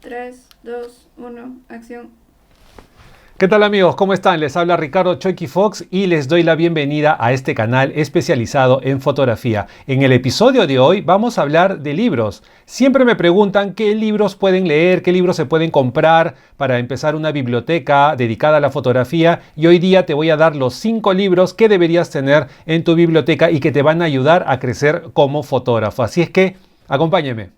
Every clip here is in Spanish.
3, 2, 1, acción. ¿Qué tal amigos? ¿Cómo están? Les habla Ricardo Chucky Fox y les doy la bienvenida a este canal especializado en fotografía. En el episodio de hoy vamos a hablar de libros. Siempre me preguntan qué libros pueden leer, qué libros se pueden comprar para empezar una biblioteca dedicada a la fotografía, y hoy día te voy a dar los 5 libros que deberías tener en tu biblioteca y que te van a ayudar a crecer como fotógrafo. Así es que acompáñenme.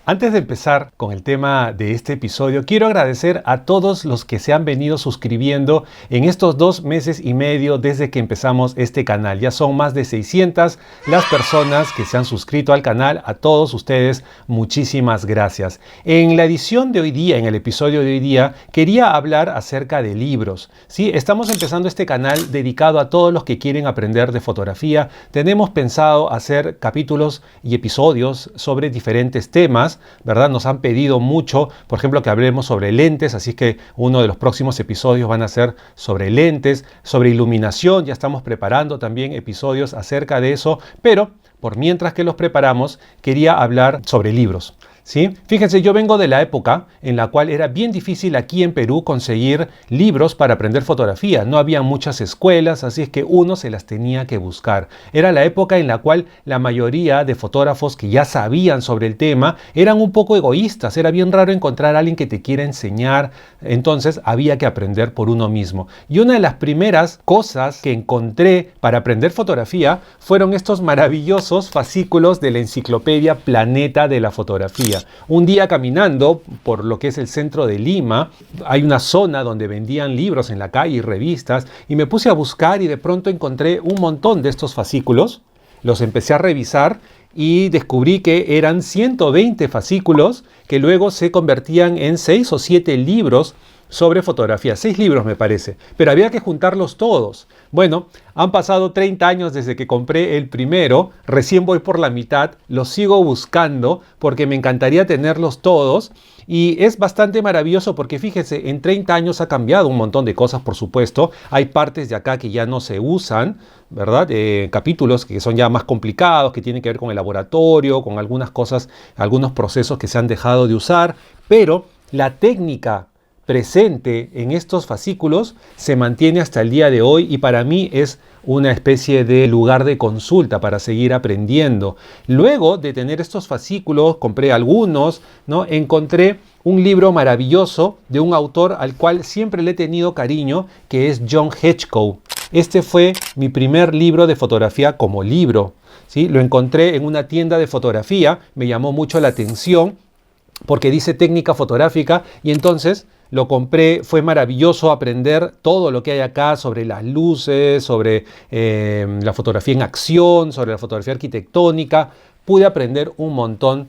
Antes de empezar con el tema de este episodio, quiero agradecer a todos los que se han venido suscribiendo en estos 2 meses y medio desde que empezamos este canal. Ya son más de 600 las personas que se han suscrito al canal. A todos ustedes, muchísimas gracias. En la edición de hoy día, en el episodio de hoy día, quería hablar acerca de libros. ¿Sí? Estamos empezando este canal dedicado a todos los que quieren aprender de fotografía. Tenemos pensado hacer capítulos y episodios sobre diferentes temas, ¿verdad? Nos han pedido mucho, por ejemplo, que hablemos sobre lentes, así que uno de los próximos episodios van a ser sobre lentes, sobre iluminación. Ya estamos preparando también episodios acerca de eso, pero por mientras que los preparamos, quería hablar sobre libros. ¿Sí? Fíjense, yo vengo de la época en la cual era bien difícil aquí en Perú conseguir libros para aprender fotografía. No había muchas escuelas, así es que uno se las tenía que buscar. Era la época en la cual la mayoría de fotógrafos que ya sabían sobre el tema eran un poco egoístas. Era bien raro encontrar a alguien que te quiera enseñar, entonces había que aprender por uno mismo. Y una de las primeras cosas que encontré para aprender fotografía fueron estos maravillosos fascículos de la enciclopedia Planeta de la Fotografía. Un día caminando por lo que es el centro de Lima, hay una zona donde vendían libros en la calle y revistas, y me puse a buscar y de pronto encontré un montón de estos fascículos. Los empecé a revisar y descubrí que eran 120 fascículos que luego se convertían en 6 o 7 libros sobre fotografía. 6 libros me parece, pero había que juntarlos todos. Bueno, han pasado 30 años desde que compré el primero, recién voy por la mitad, los sigo buscando porque me encantaría tenerlos todos. Y es bastante maravilloso porque fíjense, en 30 años ha cambiado un montón de cosas, por supuesto. Hay partes de acá que ya no se usan, ¿verdad? Capítulos que son ya más complicados, que tienen que ver con el laboratorio, con algunas cosas, algunos procesos que se han dejado de usar, pero la técnica presente en estos fascículos se mantiene hasta el día de hoy, y para mí es una especie de lugar de consulta para seguir aprendiendo. Luego de tener estos fascículos, compré algunos, ¿no? Encontré un libro maravilloso de un autor al cual siempre le he tenido cariño, que es John Hitchcock. Este fue mi primer libro de fotografía como libro, ¿sí? Lo encontré en una tienda de fotografía, me llamó mucho la atención porque dice técnica fotográfica, y entonces lo compré. Fue maravilloso aprender todo lo que hay acá sobre las luces, sobre la fotografía en acción, sobre la fotografía arquitectónica. Pude aprender un montón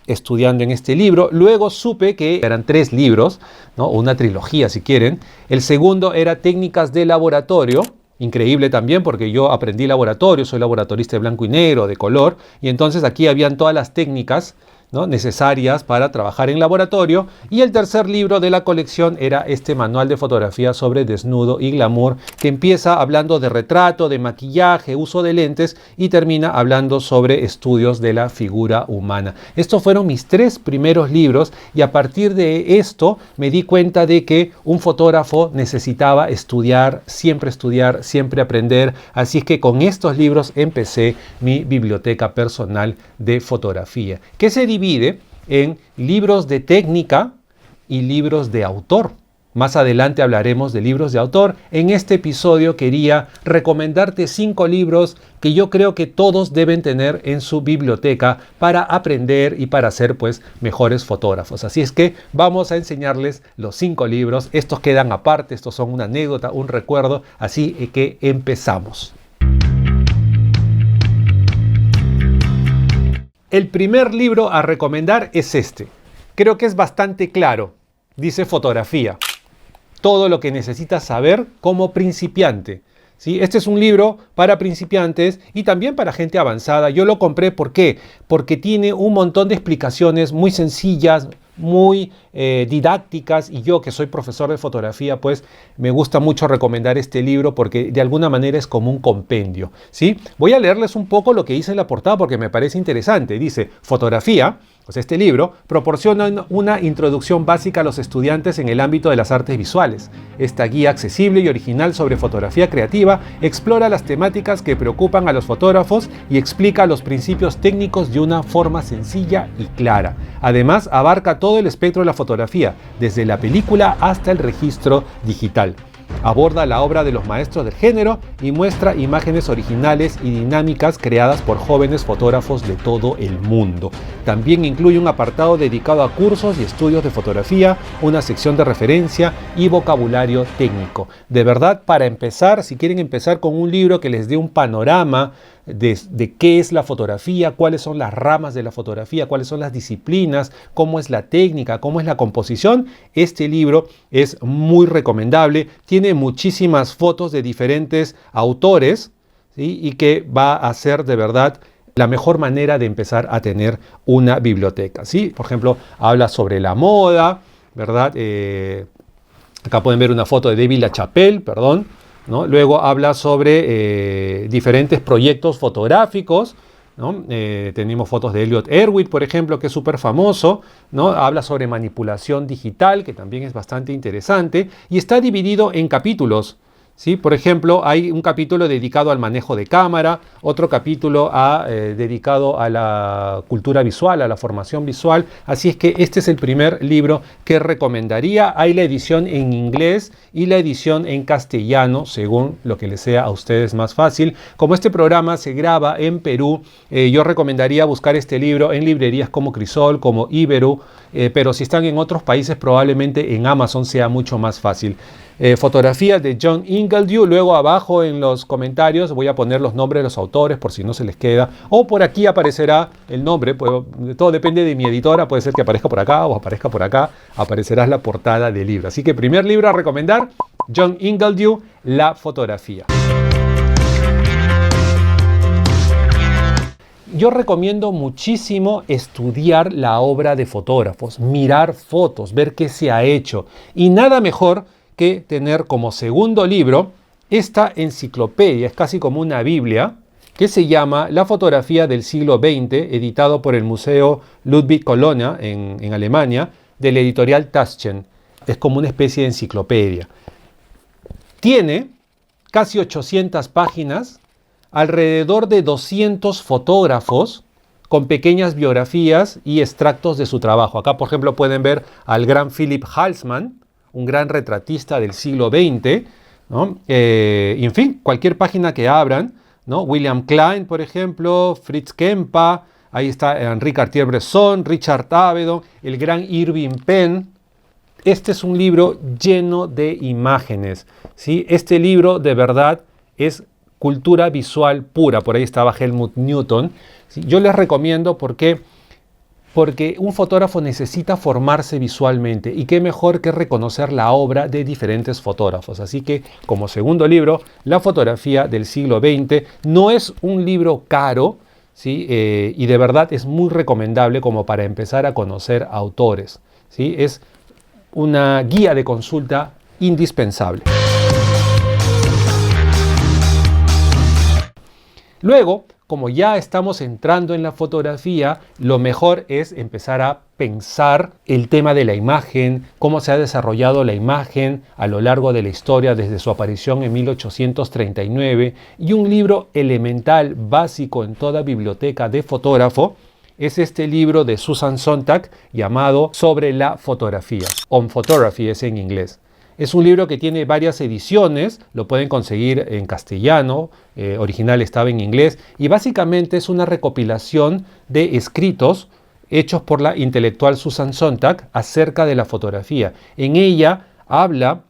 estudiando en este libro. Luego supe que eran 3 libros, ¿no? Una trilogía si quieren. El segundo era técnicas de laboratorio. Increíble también porque yo aprendí laboratorio, soy laboratorista de blanco y negro, de color, y entonces aquí habían todas las técnicas, ¿no? necesarias para trabajar en laboratorio. Y el tercer libro de la colección era este manual de fotografía sobre desnudo y glamour, que empieza hablando de retrato, de maquillaje, uso de lentes, y termina hablando sobre estudios de la figura humana. Estos fueron mis 3 primeros libros, y a partir de esto me di cuenta de que un fotógrafo necesitaba estudiar, siempre aprender. Así es que con estos libros empecé mi biblioteca personal de fotografía, que se divide en libros de técnica y libros de autor. Más adelante hablaremos de libros de autor. En este episodio quería recomendarte 5 libros que yo creo que todos deben tener en su biblioteca para aprender y para ser pues mejores fotógrafos. Así es que vamos a enseñarles los 5 libros. Estos quedan aparte, estos son una anécdota, un recuerdo. Así que empezamos. El primer libro a recomendar es este. Creo que es bastante claro. Dice fotografía. Todo lo que necesitas saber como principiante. ¿sí? Este es un libro para principiantes y también para gente avanzada. Yo lo compré, ¿por qué? Porque tiene un montón de explicaciones muy sencillas, muy didácticas, y yo que soy profesor de fotografía, pues me gusta mucho recomendar este libro porque de alguna manera es como un compendio, ¿sí? Voy a leerles un poco lo que dice en la portada porque me parece interesante. Dice: fotografía, pues este libro proporciona una introducción básica a los estudiantes en el ámbito de las artes visuales. Esta guía accesible y original sobre fotografía creativa explora las temáticas que preocupan a los fotógrafos y explica los principios técnicos de una forma sencilla y clara. Además, abarca todo el espectro de la fotografía, desde la película hasta el registro digital. Aborda la obra de los maestros del género y muestra imágenes originales y dinámicas creadas por jóvenes fotógrafos de todo el mundo. También incluye un apartado dedicado a cursos y estudios de fotografía, una sección de referencia y vocabulario técnico. De verdad, para empezar, si quieren empezar con un libro que les dé un panorama de qué es la fotografía, cuáles son las ramas de la fotografía, cuáles son las disciplinas, cómo es la técnica, cómo es la composición, este libro es muy recomendable. Tiene muchísimas fotos de diferentes autores, ¿sí? Y que va a ser de verdad la mejor manera de empezar a tener una biblioteca, ¿sí? Por ejemplo, habla sobre la moda, ¿verdad? Acá pueden ver una foto de David LaChapelle, perdón, ¿no? Luego habla sobre diferentes proyectos fotográficos, ¿no? Tenemos fotos de Elliot Erwitt, por ejemplo, que es súper famoso, ¿no? Habla sobre manipulación digital, que también es bastante interesante, y está dividido en capítulos, ¿sí? Por ejemplo, hay un capítulo dedicado al manejo de cámara, otro capítulo dedicado a la cultura visual, a la formación visual. Así es que este es el primer libro que recomendaría. Hay la edición en inglés y la edición en castellano, según lo que les sea a ustedes más fácil. Como este programa se graba en Perú, yo recomendaría buscar este libro en librerías como Crisol, como Iberu, pero si están en otros países, probablemente en Amazon sea mucho más fácil. Fotografía de John Ingledew. Luego abajo en los comentarios voy a poner los nombres de los autores por si no se les queda, o por aquí aparecerá el nombre, pues, todo depende de mi editora, puede ser que aparezca por acá o aparezca por acá, aparecerá la portada del libro. Así que primer libro a recomendar, John Ingledew, La fotografía. Yo recomiendo muchísimo estudiar la obra de fotógrafos, mirar fotos, ver qué se ha hecho, y nada mejor que tener como segundo libro esta enciclopedia, es casi como una Biblia, que se llama La fotografía del siglo XX, editado por el Museo Ludwig Colonna en Alemania, del editorial Taschen. Es como una especie de enciclopedia. Tiene casi 800 páginas, alrededor de 200 fotógrafos con pequeñas biografías y extractos de su trabajo. Acá, por ejemplo, pueden ver al gran Philipp Halsmann, un gran retratista del siglo XX, ¿no? En fin, cualquier página que abran, ¿no? William Klein, por ejemplo, Fritz Kempa, ahí está Henri Cartier-Bresson, Richard Avedon, el gran Irving Penn. Este es un libro lleno de imágenes, ¿sí? Este libro de verdad es cultura visual pura. Por ahí estaba Helmut Newton, ¿sí? Yo les recomiendo porque un fotógrafo necesita formarse visualmente, y qué mejor que reconocer la obra de diferentes fotógrafos. Así que como segundo libro, La fotografía del siglo XX. No es un libro caro, ¿sí? Y de verdad es muy recomendable como para empezar a conocer autores, ¿sí? Es una guía de consulta indispensable. Luego, como ya estamos entrando en la fotografía, lo mejor es empezar a pensar el tema de la imagen, cómo se ha desarrollado la imagen a lo largo de la historia desde su aparición en 1839, y un libro elemental, básico en toda biblioteca de fotógrafo, es este libro de Susan Sontag llamado Sobre la fotografía, On Photography es en inglés. Es un libro que tiene varias ediciones, lo pueden conseguir en castellano, original estaba en inglés, y básicamente es una recopilación de escritos hechos por la intelectual Susan Sontag acerca de la fotografía. En ella habla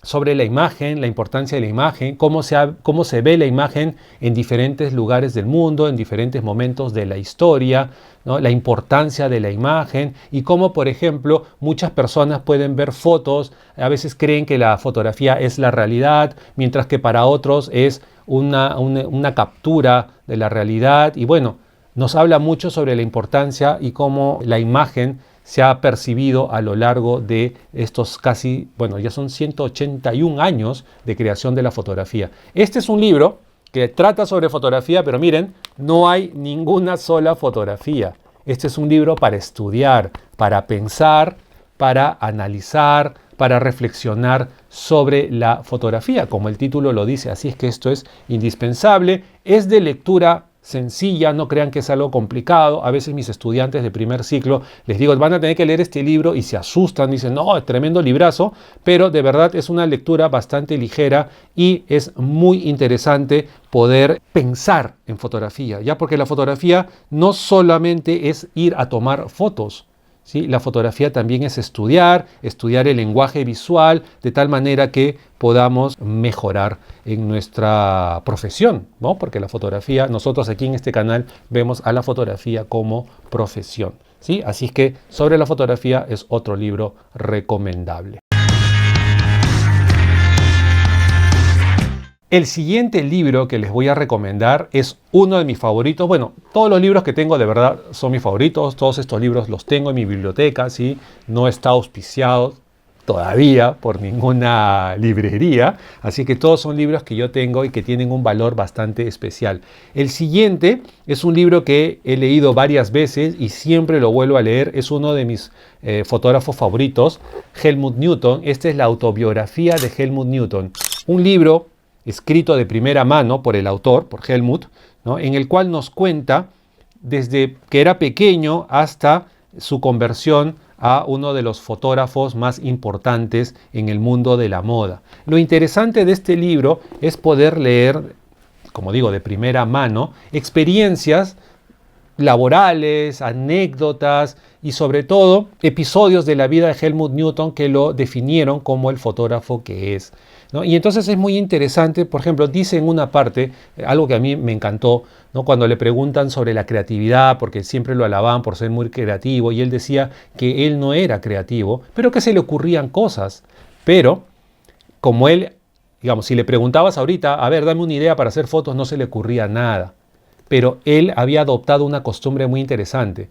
sobre la imagen, la importancia de la imagen, cómo se ve la imagen en diferentes lugares del mundo, en diferentes momentos de la historia, ¿no? La importancia de la imagen y cómo, por ejemplo, muchas personas pueden ver fotos, a veces creen que la fotografía es la realidad, mientras que para otros es una captura de la realidad. Y bueno, nos habla mucho sobre la importancia y cómo la imagen se ha percibido a lo largo de estos casi, bueno, ya son 181 años de creación de la fotografía. Este es un libro que trata sobre fotografía, pero miren, no hay ninguna sola fotografía. Este es un libro para estudiar, para pensar, para analizar, para reflexionar sobre la fotografía, como el título lo dice. Así es que esto es indispensable, es de lectura sencilla, no crean que es algo complicado. A veces mis estudiantes de primer ciclo les digo, van a tener que leer este libro y se asustan, dicen, no, es tremendo librazo, pero de verdad es una lectura bastante ligera y es muy interesante poder pensar en fotografía, ya porque la fotografía no solamente es ir a tomar fotos, ¿sí? La fotografía también es estudiar el lenguaje visual de tal manera que podamos mejorar en nuestra profesión, ¿no? Porque la fotografía, nosotros aquí en este canal vemos a la fotografía como profesión, ¿sí? Así es que sobre la fotografía es otro libro recomendable. El siguiente libro que les voy a recomendar es uno de mis favoritos. Bueno, todos los libros que tengo de verdad son mis favoritos. Todos estos libros los tengo en mi biblioteca, ¿sí? No está auspiciado todavía por ninguna librería. Así que todos son libros que yo tengo y que tienen un valor bastante especial. El siguiente es un libro que he leído varias veces y siempre lo vuelvo a leer. Es uno de mis fotógrafos favoritos, Helmut Newton. Esta es la autobiografía de Helmut Newton. Un libro escrito de primera mano por el autor, por Helmut, ¿no? En el cual nos cuenta desde que era pequeño hasta su conversión a uno de los fotógrafos más importantes en el mundo de la moda. Lo interesante de este libro es poder leer, como digo, de primera mano, experiencias laborales, anécdotas y sobre todo episodios de la vida de Helmut Newton que lo definieron como el fotógrafo que es, ¿no? Y entonces es muy interesante, por ejemplo, dice en una parte, algo que a mí me encantó, ¿no? Cuando le preguntan sobre la creatividad, porque siempre lo alababan por ser muy creativo, y él decía que él no era creativo, pero que se le ocurrían cosas. Pero, como él, digamos, si le preguntabas ahorita, a ver, dame una idea para hacer fotos, no se le ocurría nada. Pero él había adoptado una costumbre muy interesante.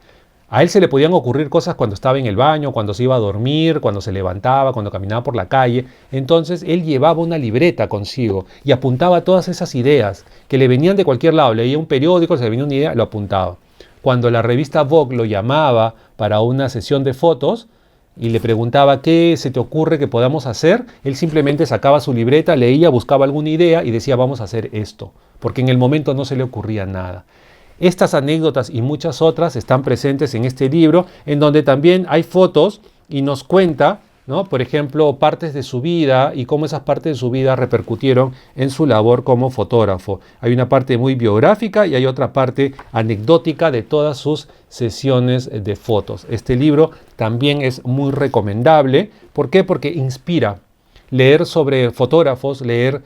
A él se le podían ocurrir cosas cuando estaba en el baño, cuando se iba a dormir, cuando se levantaba, cuando caminaba por la calle. Entonces él llevaba una libreta consigo y apuntaba todas esas ideas que le venían de cualquier lado. Leía un periódico, se le venía una idea, lo apuntaba. Cuando la revista Vogue lo llamaba para una sesión de fotos y le preguntaba qué se te ocurre que podamos hacer, él simplemente sacaba su libreta, leía, buscaba alguna idea y decía vamos a hacer esto, porque en el momento no se le ocurría nada. Estas anécdotas y muchas otras están presentes en este libro, en donde también hay fotos y nos cuenta, ¿no? Por ejemplo, partes de su vida y cómo esas partes de su vida repercutieron en su labor como fotógrafo. Hay una parte muy biográfica y hay otra parte anecdótica de todas sus sesiones de fotos. Este libro también es muy recomendable. ¿Por qué? Porque inspira. Leer sobre fotógrafos, leer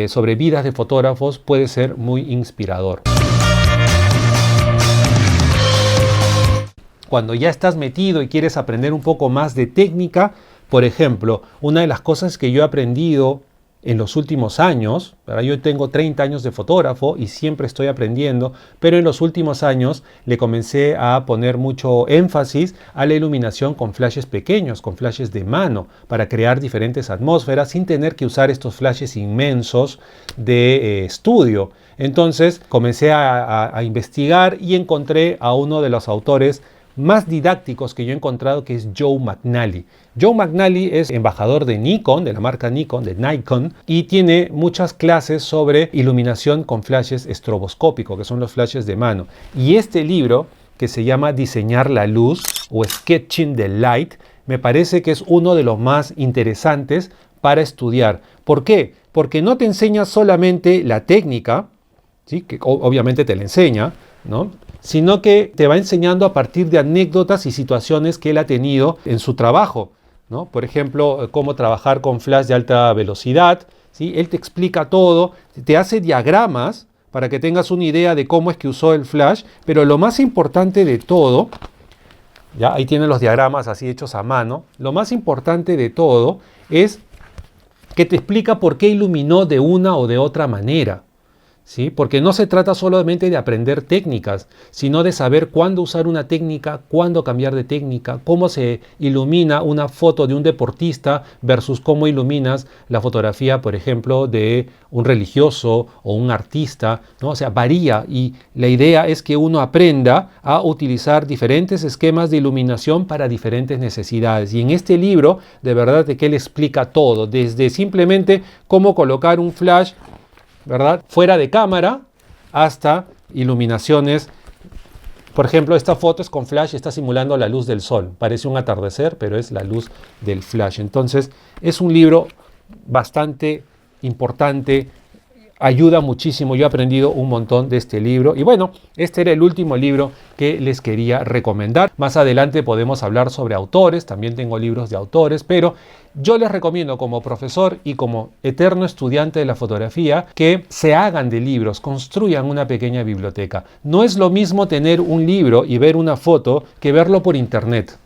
sobre vidas de fotógrafos puede ser muy inspirador. Cuando ya estás metido y quieres aprender un poco más de técnica, por ejemplo, una de las cosas que yo he aprendido en los últimos años, ¿verdad? Yo tengo 30 años de fotógrafo y siempre estoy aprendiendo, pero en los últimos años le comencé a poner mucho énfasis a la iluminación con flashes pequeños, con flashes de mano, para crear diferentes atmósferas sin tener que usar estos flashes inmensos de estudio. Entonces comencé a investigar y encontré a uno de los autores más didácticos que yo he encontrado, que es Joe McNally. Joe McNally es embajador de Nikon, de la marca Nikon, de Nikon, y tiene muchas clases sobre iluminación con flashes estroboscópicos, que son los flashes de mano. Y este libro, que se llama Diseñar la luz o Sketching the Light, me parece que es uno de los más interesantes para estudiar. ¿Por qué? Porque no te enseña solamente la técnica, ¿sí? Que obviamente te la enseña, ¿no? Sino que te va enseñando a partir de anécdotas y situaciones que él ha tenido en su trabajo, ¿no? Por ejemplo, cómo trabajar con flash de alta velocidad, ¿sí? Él te explica todo, te hace diagramas para que tengas una idea de cómo es que usó el flash, pero lo más importante de todo, ya ahí tienen los diagramas así hechos a mano, lo más importante de todo es que te explica por qué iluminó de una o de otra manera. ¿Sí? Porque no se trata solamente de aprender técnicas, sino de saber cuándo usar una técnica, cuándo cambiar de técnica, cómo se ilumina una foto de un deportista versus cómo iluminas la fotografía, por ejemplo, de un religioso o un artista, ¿no? O sea, varía, y la idea es que uno aprenda a utilizar diferentes esquemas de iluminación para diferentes necesidades. Y en este libro, de verdad que él explica todo, desde simplemente cómo colocar un flash, ¿verdad?, fuera de cámara, hasta iluminaciones. Por ejemplo, esta foto es con flash, está simulando la luz del sol. Parece un atardecer, pero es la luz del flash. Entonces, es un libro bastante importante, ayuda muchísimo. Yo he aprendido un montón de este libro. Y bueno, este era el último libro que les quería recomendar. Más adelante podemos hablar sobre autores, también tengo libros de autores, pero yo les recomiendo como profesor y como eterno estudiante de la fotografía que se hagan de libros, construyan una pequeña biblioteca. No es lo mismo tener un libro y ver una foto que verlo por internet,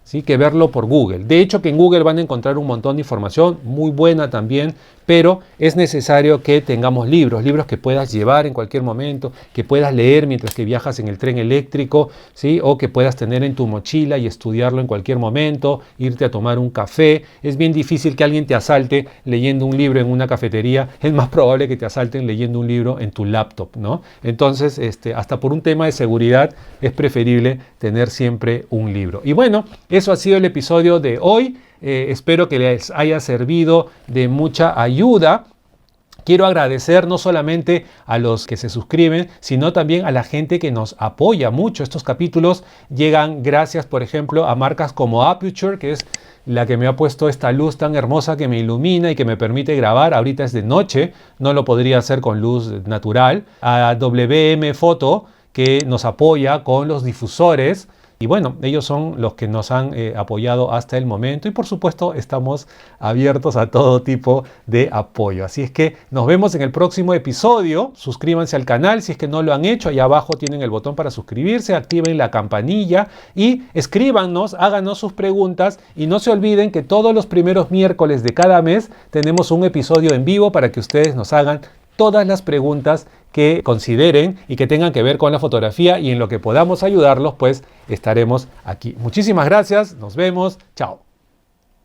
¿sí? Que verlo por Google. De hecho, que en Google van a encontrar un montón de información, muy buena también, pero es necesario que tengamos libros que puedas llevar en cualquier momento, que puedas leer mientras que viajas en el tren eléctrico, ¿sí? O que puedas tener en tu mochila y estudiarlo en cualquier momento, irte a tomar un café. Es bien difícil que alguien te asalte leyendo un libro en una cafetería, es más probable que te asalten leyendo un libro en tu laptop, ¿no? Entonces, hasta por un tema de seguridad es preferible tener siempre un libro. Y bueno, eso ha sido el episodio de hoy. Espero que les haya servido de mucha ayuda. Quiero agradecer no solamente a los que se suscriben, sino también a la gente que nos apoya mucho. Estos capítulos llegan gracias, por ejemplo, a marcas como Aputure, que es la que me ha puesto esta luz tan hermosa que me ilumina y que me permite grabar. Ahorita es de noche, no lo podría hacer con luz natural. A WM Photo, que nos apoya con los difusores. Y bueno, ellos son los que nos han apoyado hasta el momento, y por supuesto estamos abiertos a todo tipo de apoyo. Así es que nos vemos en el próximo episodio. Suscríbanse al canal si es que no lo han hecho. Allá abajo tienen el botón para suscribirse, activen la campanilla y escríbanos, háganos sus preguntas, y no se olviden que todos los primeros miércoles de cada mes tenemos un episodio en vivo para que ustedes nos hagan todas las preguntas que consideren y que tengan que ver con la fotografía, y en lo que podamos ayudarlos, pues estaremos aquí. Muchísimas gracias, nos vemos, chao.